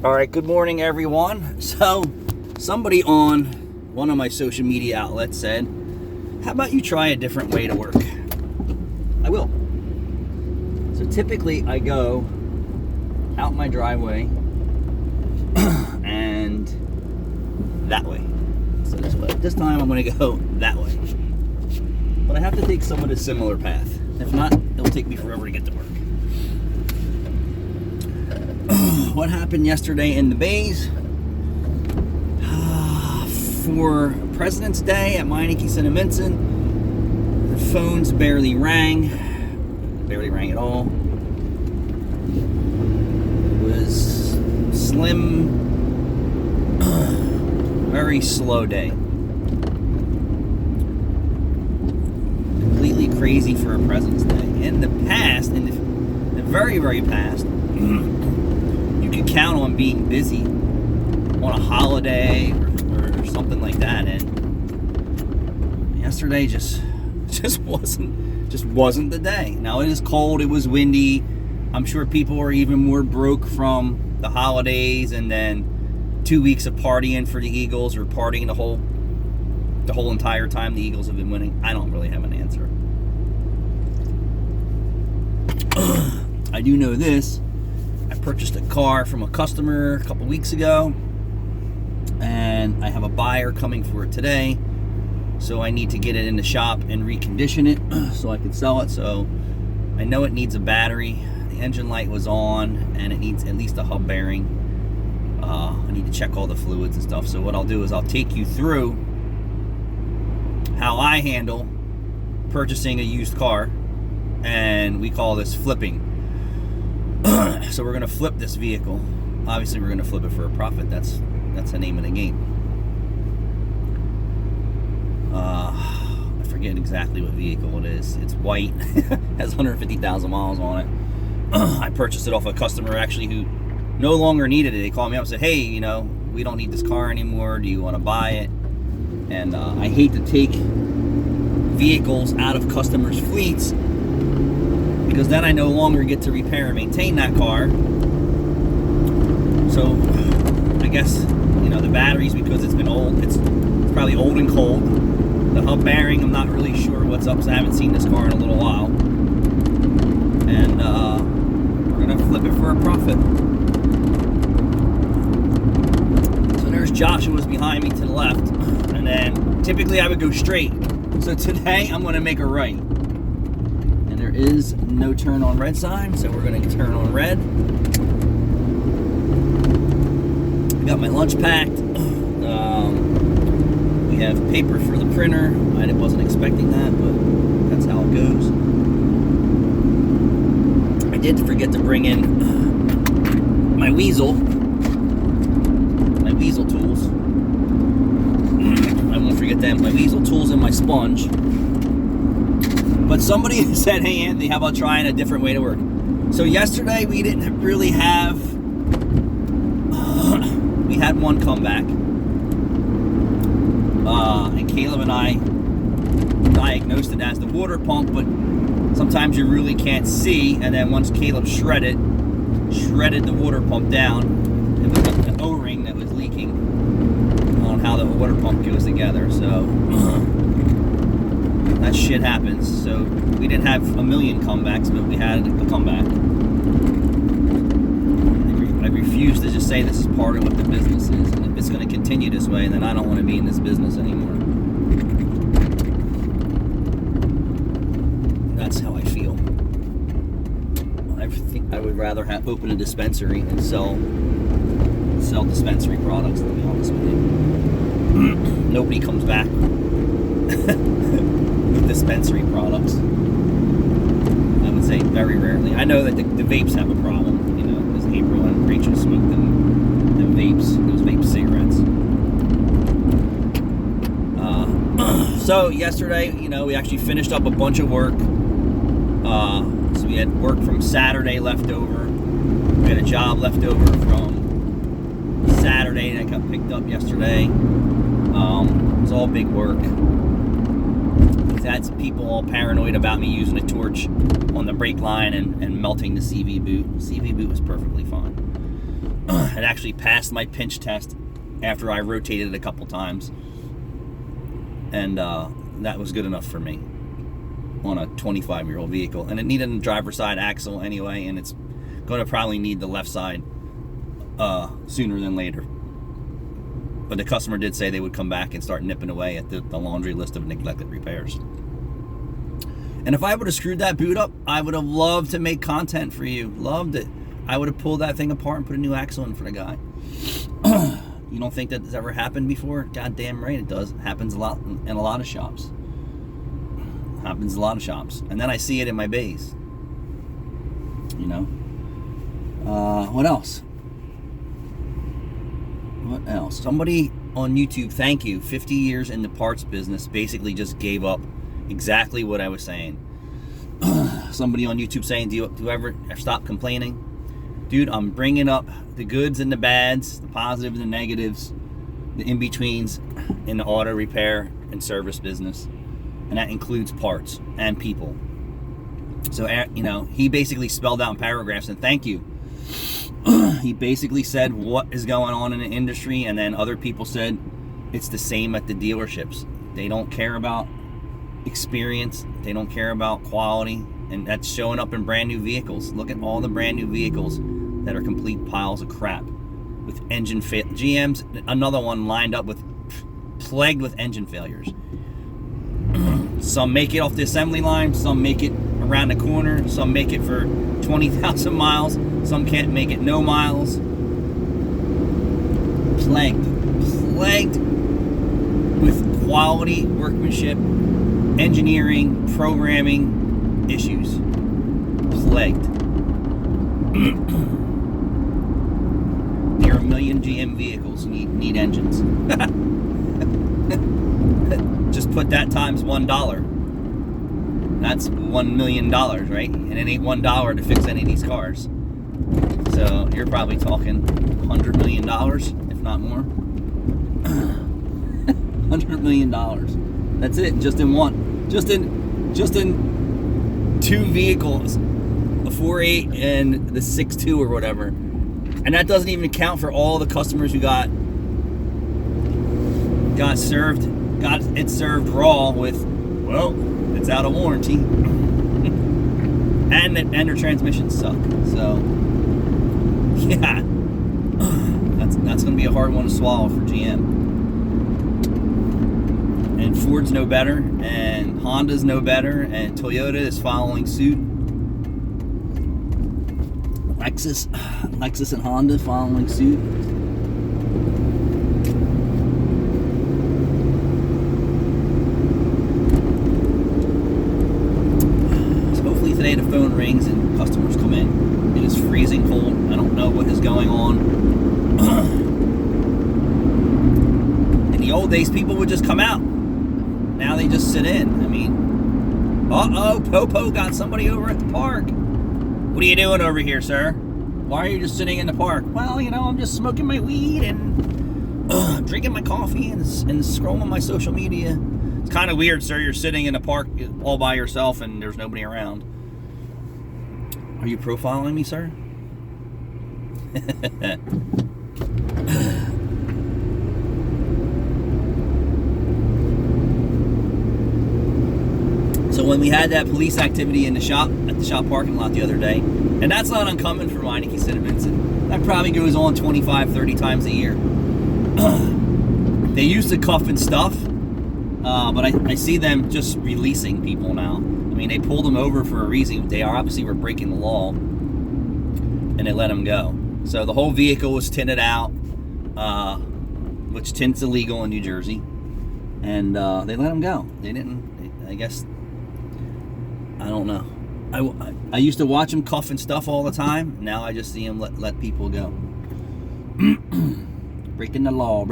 All right, good morning, everyone. So, somebody on one of my social media outlets said, how about you try a different way to work? I will. So, typically, I go out my driveway and that way. So, this time I'm going to go that way. But I have to take somewhat a similar path. If not, it'll take me forever to get to work. What happened yesterday in the Bays? For President's Day at Meineke St. Vincent, the phones barely rang at all. It was slim, very slow day. Completely crazy for a President's Day. In the past, in the very, very past, you could count on being busy on a holiday or something like that, and yesterday just wasn't the day. Now it is cold, it was windy. I'm sure people are even more broke from the holidays and then 2 weeks of partying for the Eagles, or partying the whole entire time the Eagles have been winning. I don't really have an answer. I do know this. I purchased a car from a customer a couple weeks ago, and I have a buyer coming for it today, so I need to get it in the shop and recondition it so I can sell it. So I know it needs a battery, the engine light was on, and it needs at least a hub bearing. I need to check all the fluids and stuff. So what I'll do is I'll take you through how I handle purchasing a used car, and we call this flipping. So we're going to flip this vehicle. Obviously, we're going to flip it for a profit. That's the name of the game. I forget exactly what vehicle it is. It's white. Has 150,000 miles on it. I purchased it off a customer actually who no longer needed it. They called me up and said, hey, we don't need this car anymore. Do you want to buy it? And I hate to take vehicles out of customers' fleets, because then I no longer get to repair and maintain that car. So I guess, the batteries, because it's been old, it's probably old and cold. The hub bearing, I'm not really sure what's up, because I haven't seen this car in a little while. And we're going to flip it for a profit. So there's Joshua's behind me to the left. And then typically I would go straight. So today I'm going to make a right. There is no turn on red sign, so we're going to turn on red. I got my lunch packed. We have paper for the printer. I wasn't expecting that, but that's how it goes. I did forget to bring in my weasel tools. I won't forget them. My weasel tools and my sponge. But somebody said, hey, Anthony, how about trying a different way to work? So yesterday we didn't really have, we had one comeback. And Caleb and I diagnosed it as the water pump, but sometimes you really can't see. And then once Caleb shredded the water pump down, it was an O-ring that was leaking on how the water pump goes together. So that shit happens. So we didn't have a million comebacks, but we had a comeback. I refuse to just say this is part of what the business is. And if it's going to continue this way, then I don't want to be in this business anymore. That's how I feel. I think I would rather open a dispensary and sell dispensary products, to be honest with you. Nobody comes back with dispensary products. I would say very rarely. I know that the vapes have a problem, because April and Rachel smoked them vapes, those vape cigarettes. So yesterday, we actually finished up a bunch of work. So we had work from Saturday left over. We had a job left over from Saturday that got picked up yesterday. It was all big work. We've had some people all paranoid about me using a torch on the brake line and melting the CV boot. CV boot was perfectly fine. It actually passed my pinch test after I rotated it a couple times, and that was good enough for me on a 25-year-old vehicle. And it needed a driver's side axle anyway, and it's going to probably need the left side sooner than later. But the customer did say they would come back and start nipping away at the laundry list of neglected repairs. And if I would have screwed that boot up, I would have loved to make content for you. Loved it. I would have pulled that thing apart and put a new axle in for the guy. You don't think that's ever happened before? God damn right it does. It happens a lot in a lot of shops. Happens a lot of shops. And then I see it in my bays. You know? What else? What else? Somebody on YouTube, thank you, 50 years in the parts business, basically just gave up exactly what I was saying. Somebody on YouTube saying, do you ever stop complaining? Dude, I'm bringing up the goods and the bads, the positives and the negatives, the in-betweens in the auto repair and service business. And that includes parts and people. So, you know, he basically spelled out in paragraphs, and thank you. He basically said what is going on in the industry, and then other people said it's the same at the dealerships. They don't care about experience. They don't care about quality, and that's showing up in brand new vehicles. Look at all the brand new vehicles that are complete piles of crap with engine GM's another one lined up with plagued with engine failures. Some make it off the assembly line, some make it around the corner, some make it for 20,000 miles, some can't make it no miles. Plagued with quality workmanship, engineering, programming issues. Plagued. Near 1 million GM vehicles need engines. Just put that times $1. That's $1 million, right? And it ain't $1 to fix any of these cars. So you're probably talking $100 million, if not more. $100 million. That's it. Just in two vehicles, a 4.8 and the 6.2 or whatever. And that doesn't even account for all the customers who got it served raw with, well, it's out of warranty. and their transmissions suck. So yeah. That's gonna be a hard one to swallow for GM. And Ford's no better, and Honda's no better, and Toyota is following suit. Lexus and Honda following suit. So hopefully today the phone rings and customers come in. It is freezing cold. I don't know what is going on. In the old days, people would just come out. Now they just sit in. I mean, Popo got somebody over at the park. What are you doing over here, sir? Why are you just sitting in the park? Well, you know, I'm just smoking my weed and drinking my coffee and scrolling my social media. It's kind of weird, sir. You're sitting in the park all by yourself and there's nobody around. Are you profiling me, sir? So when we had that police activity in the shop, at the shop parking lot the other day, and that's not uncommon for Meineke St. Vincent. That probably goes on 25, 30 times a year. They used to cuff and stuff, but I see them just releasing people now. I mean, they pulled them over for a reason. They obviously were breaking the law, and they let them go. So the whole vehicle was tinted out, which tint's illegal in New Jersey, and they let them go. They didn't, I guess, I don't know. I used to watch them cuff and stuff all the time. Now I just see them let people go. breaking the law,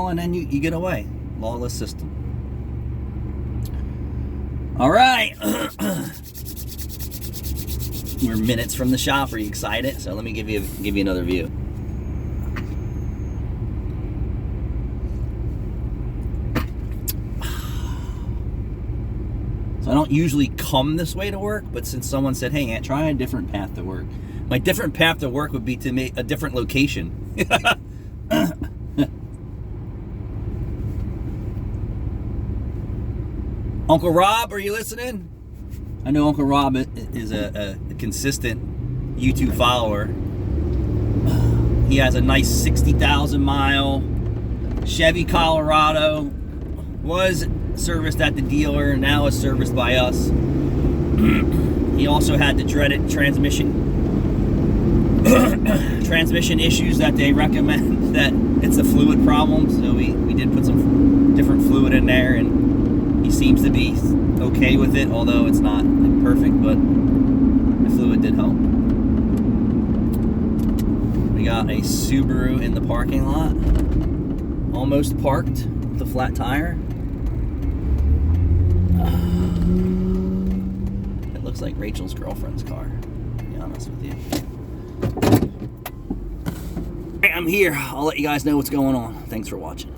and then you get away. Lawless system. All right. We're minutes from the shop. Are you excited? So let me give you another view. So I don't usually come this way to work, but since someone said, hey, Aunt, try a different path to work. My different path to work would be to make a different location. Uncle Rob, are you listening? I know Uncle Rob is a consistent YouTube follower. He has a nice 60,000 mile Chevy Colorado. Was serviced at the dealer, now is serviced by us. He also had the dreaded transmission issues that they recommend, that it's a fluid problem. So we did put some different fluid in there, and he seems to be okay with it, although it's not perfect, but the fluid did help. We got a Subaru in the parking lot, almost parked with a flat tire. It looks like Rachel's girlfriend's car, to be honest with you. I'm here. I'll let you guys know what's going on. Thanks for watching.